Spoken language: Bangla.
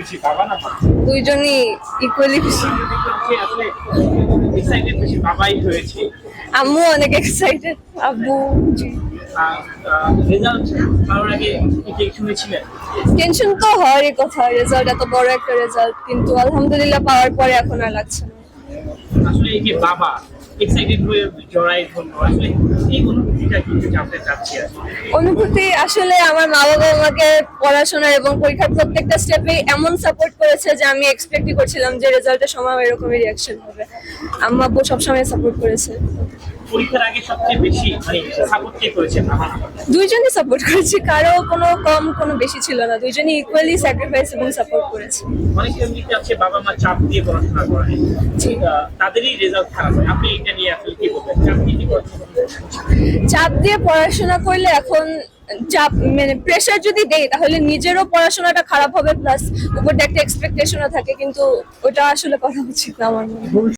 বেশি, বাবা না মা? দুইজনই ইকুয়ালি খুশি। আসলে এক্সাইটেড বেশি বাবাই হয়েছে। আম্মু অনেক এক্সাইটেড, আব্বু রেজাল্ট পাওয়ার আগে কি শুনেছিলেন? টেনশন তো হওয়ারই কথা, রেজাল্ট এত বড় একটা রেজাল্ট, কিন্তু আলহামদুলিল্লাহ পাওয়ার পরে এখন আর লাগছে না। আসলে এই যে বাবা এক্সাইটেড হয়ে জড়াই ধরলো, আসলে এই অনুভূতিটা কিন্তু জানতে চাচ্ছি আসলে। অনুভূতি আসলে আমার মা বাবা আমাকে পড়াশোনা এবং পরীক্ষার প্রত্যেকটা স্টেপে এমন সাপোর্ট করেছে যে আমি এক্সপেক্টই করছিলাম যে রেজাল্টের সময় এরকমই রিয়াকশন হবে। আম্মা আব্বু সবসময় সাপোর্ট করেছে। পরীক্ষার আগে সবচেয়ে বেশি মানে সাপোর্ট কে করেছে, বাবা না মা? দুইজনই সাপোর্ট করেছে, কারো কোনো কম কোনো বেশি ছিল না, দুইজনই ইকুয়ালি স্যাক্রিফাইস এবং সাপোর্ট করেছে। অনেক ফ্যামিলিতে আছে বাবা মা চাপ দিয়ে পড়াশোনা করায়, তাদেরই রেজাল্ট খারাপ হয়। আপনি এটা নিয়ে আসলে কি বলবেন? চাপ দিয়ে পড়াশোনা চাপ দিয়ে পড়াশোনা করলে এখন চাপ মানে প্রেশার যদি দেই তাহলে নিজেরও পড়াশোনাটা খারাপ হবে, প্লাস উপর একটা এক্সপেকটেশনও থাকে, কিন্তু ওটা আসলে করা উচিত না আমার মনে হয়।